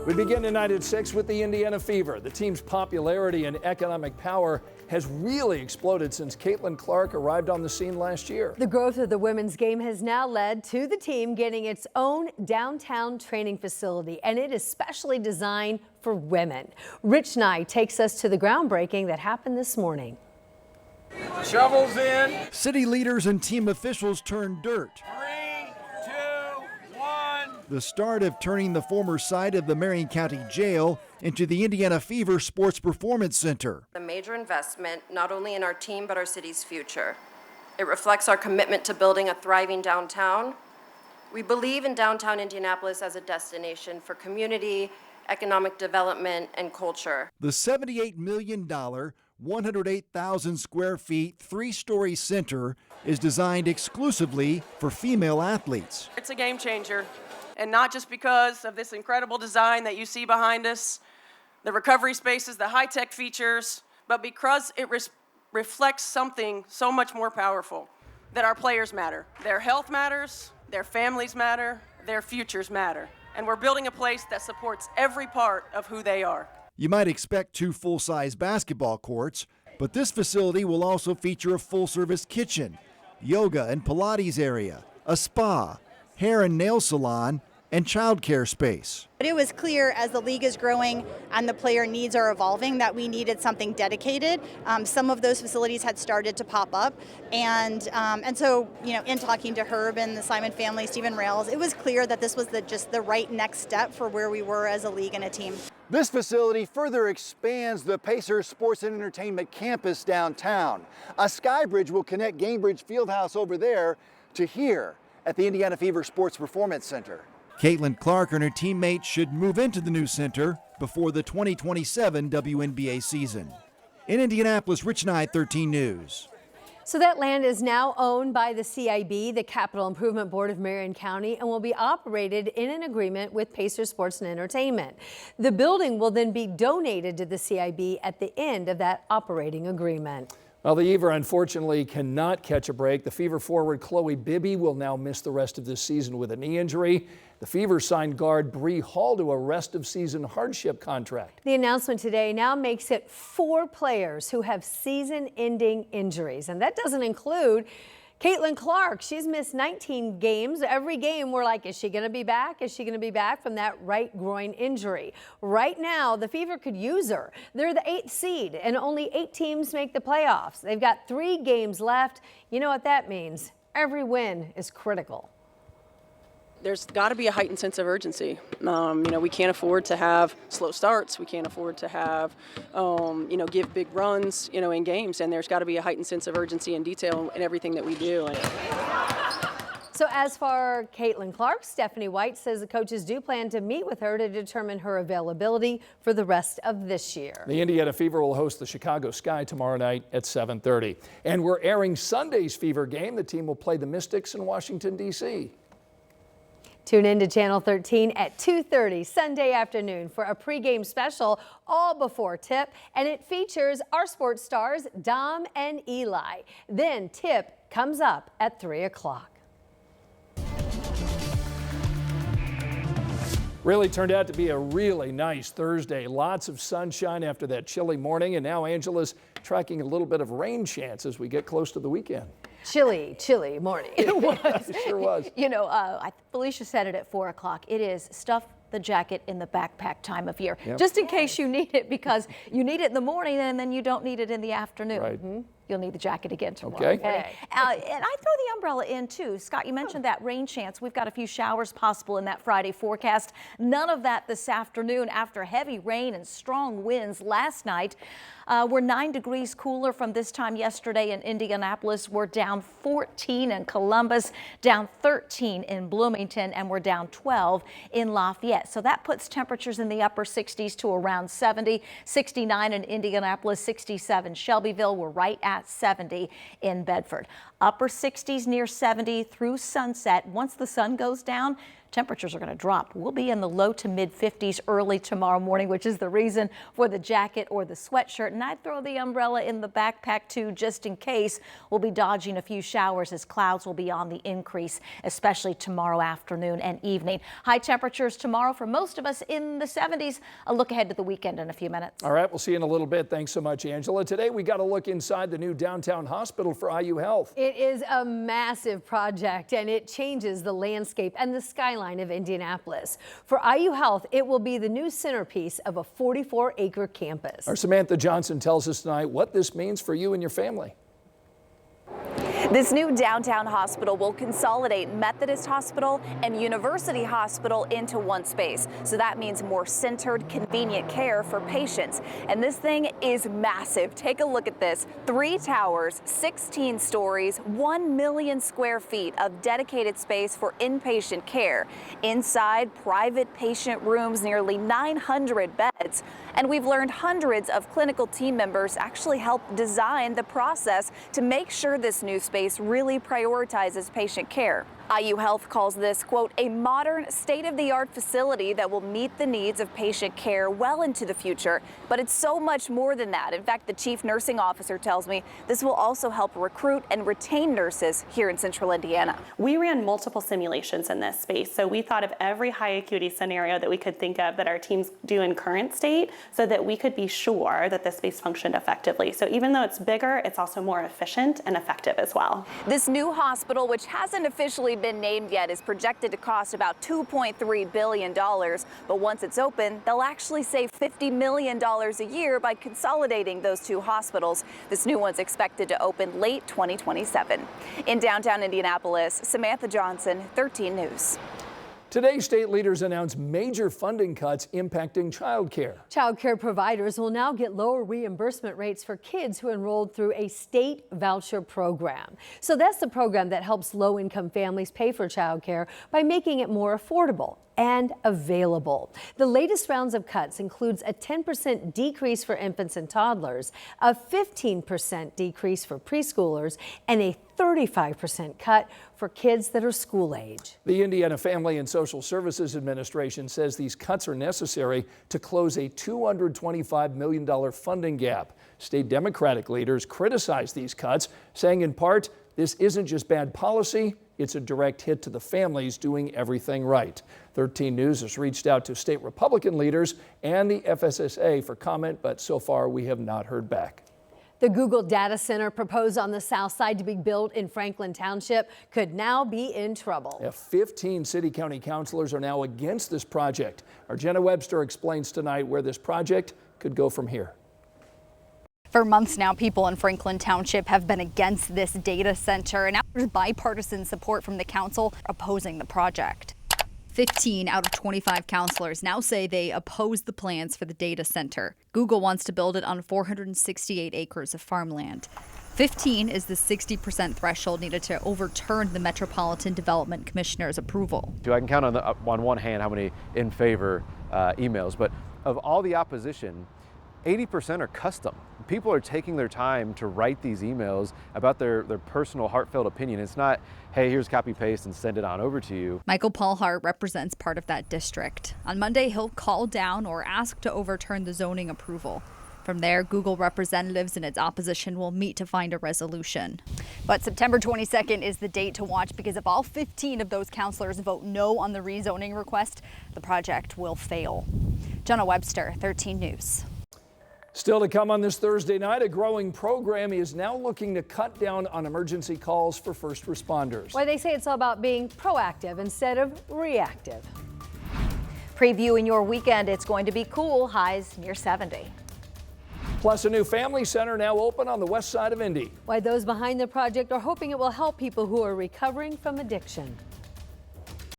We begin tonight at 6 with the Indiana Fever. The team's popularity and economic power has really exploded since Caitlin Clark arrived on the scene last year. The growth of the women's game has now led to the team getting its own downtown training facility, and it is specially designed for women. Rich Nye takes us to the groundbreaking that happened this morning. Shovels in. City leaders and team officials turned dirt. 3, 2, 1. The start of turning the former site of the Marion County Jail into the Indiana Fever Sports Performance Center. A major investment, not only in our team, but our city's future. It reflects our commitment to building a thriving downtown. We believe in downtown Indianapolis as a destination for community, economic development, and culture. The $78 million, 108,000 square feet, three-story center is designed exclusively for female athletes. It's a game changer, and not just because of this incredible design that you see behind us, the recovery spaces, the high-tech features, but because it reflects something so much more powerful, that our players matter. Their health matters, their families matter, their futures matter, and we're building a place that supports every part of who they are. You might expect 2 full-size basketball courts, but this facility will also feature a full-service kitchen, yoga and Pilates area, a spa, hair and nail salon, and childcare space. But it was clear as the league is growing and the player needs are evolving that we needed something dedicated. Some of those facilities had started to pop up, and so in talking to Herb and the Simon family, Stephen Rails, it was clear that this was just the right next step for where we were as a league and a team. This facility further expands the Pacers Sports and Entertainment campus downtown. A sky bridge will connect Gainbridge Fieldhouse over there to here at the Indiana Fever Sports Performance Center. Caitlin Clark and her teammates should move into the new center before the 2027 WNBA season. In Indianapolis, Rich Nye, 13 News. So that land is now owned by the CIB, the Capital Improvement Board of Marion County, and will be operated in an agreement with Pacers Sports and Entertainment. The building will then be donated to the CIB at the end of that operating agreement. Well, the Fever unfortunately cannot catch a break. The Fever forward Chloe Bibby will now miss the rest of this season with a knee injury. The Fever signed guard Bree Hall to a rest-of-season hardship contract. The announcement today now makes it 4 players who have season-ending injuries, and that doesn't include Caitlin Clark. She's missed 19 games. Every game we're like, is she going to be back? Is she going to be back from that right groin injury? Right now, the Fever could use her. They're the 8th seed, and only 8 teams make the playoffs. They've got 3 games left. You know what that means. Every win is critical. There's got to be a heightened sense of urgency. We can't afford to have slow starts. We can't afford to have, give big runs, in games. And there's got to be a heightened sense of urgency and detail in everything that we do. So as for Caitlin Clark, Stephanie White says the coaches do plan to meet with her to determine her availability for the rest of this year. The Indiana Fever will host the Chicago Sky tomorrow night at 7:30. And we're airing Sunday's Fever game. The team will play the Mystics in Washington, D.C. Tune in to Channel 13 at 2:30 Sunday afternoon for a pregame special all before tip, and it features our sports stars Dom and Eli. Then tip comes up at 3 o'clock. Really turned out to be a really nice Thursday. Lots of sunshine after that chilly morning, and now Angela's tracking a little bit of rain chance as we get close to the weekend. Chilly morning. It was. It sure was. Felicia said it at 4 o'clock. It is stuff the jacket in the backpack time of year, Yep. just in case you need it, because you need it in the morning and then you don't need it in the afternoon. Right. You'll need the jacket again tomorrow. Okay. And I throw the umbrella in too. Scott, you mentioned that rain chance. We've got a few showers possible in that Friday forecast. None of that this afternoon after heavy rain and strong winds last night. We're 9 degrees cooler from this time yesterday in Indianapolis. We're down 14 in Columbus, down 13 in Bloomington, and we're down 12 in Lafayette. So that puts temperatures in the upper 60s to around 70, 69 in Indianapolis, 67 Shelbyville. We're right at 70 in Bedford. Upper 60s near 70 through sunset. Once the sun goes down, Temperatures are going to drop. We'll be in the low to mid 50s early tomorrow morning, which is the reason for the jacket or the sweatshirt. And I'd throw the umbrella in the backpack too, just in case. We'll be dodging a few showers as clouds will be on the increase, especially tomorrow afternoon and evening. High temperatures tomorrow for most of us in the 70s. A look ahead to the weekend in a few minutes. All right, we'll see you in a little bit. Thanks so much, Angela. Today we got a look inside the new downtown hospital for IU Health. It is a massive project, and it changes the landscape and the skyline of Indianapolis. For IU Health, it will be the new centerpiece of a 44-acre campus. Our Samantha Johnson tells us tonight what this means for you and your family. This new downtown hospital will consolidate Methodist Hospital and University Hospital into one space. So that means more centered, convenient care for patients. And this thing is massive. Take a look at this. 3 towers, 16 stories, 1 million square feet of dedicated space for inpatient care. Inside, private patient rooms, nearly 900 beds. And we've learned hundreds of clinical team members actually help design the process to make sure this new space really prioritizes patient care. IU Health calls this, quote, a modern, state-of-the-art facility that will meet the needs of patient care well into the future. But it's so much more than that. In fact, the chief nursing officer tells me this will also help recruit and retain nurses here in Central Indiana. We ran multiple simulations in this space, so we thought of every high acuity scenario that we could think of that our teams do in current state so that we could be sure that the space functioned effectively. So even though it's bigger, it's also more efficient and effective as well. This new hospital, which hasn't officially been named yet, is projected to cost about $2.3 billion. But once it's open, they'll actually save $50 million a year by consolidating those 2 hospitals. This new one's expected to open late 2027. In downtown Indianapolis, Samantha Johnson, 13 News. Today, state leaders announced major funding cuts impacting childcare. Childcare providers will now get lower reimbursement rates for kids who enrolled through a state voucher program. So that's the program that helps low-income families pay for childcare by making it more affordable and available. The latest rounds of cuts includes a 10% decrease for infants and toddlers, a 15% decrease for preschoolers, and a 35% cut for kids that are school age. The Indiana Family and Social Services Administration says these cuts are necessary to close a $225 million funding gap. State Democratic leaders criticize these cuts, saying in part, this isn't just bad policy, it's a direct hit to the families doing everything right. 13 News has reached out to state Republican leaders and the FSSA for comment, but so far we have not heard back. The Google data center proposed on the south side to be built in Franklin Township could now be in trouble. 15 city-county councilors are now against this project. Our Jenna Webster explains tonight where this project could go from here. For months now, people in Franklin Township have been against this data center, and now there's bipartisan support from the council opposing the project. 15 out of 25 councilors now say they oppose the plans for the data center. Google wants to build it on 468 acres of farmland. 15 is the 60% threshold needed to overturn the Metropolitan Development Commissioner's approval. I can count on one hand how many in favor emails, but of all the opposition, 80% are custom. People are taking their time to write these emails about their personal heartfelt opinion. It's not, hey, here's copy paste and send it on over to you. Michael Paulhart represents part of that district. On Monday, he'll call down or ask to overturn the zoning approval. From there, Google representatives and its opposition will meet to find a resolution. But September 22nd is the date to watch, because if all 15 of those councilors vote no on the rezoning request, the project will fail. Jenna Webster, 13 News. Still to come on this Thursday night, a growing program is now looking to cut down on emergency calls for first responders. Why they say it's all about being proactive instead of reactive. Previewing your weekend, it's going to be cool, highs near 70. Plus, a new family center now open on the west side of Indy. Why those behind the project are hoping it will help people who are recovering from addiction.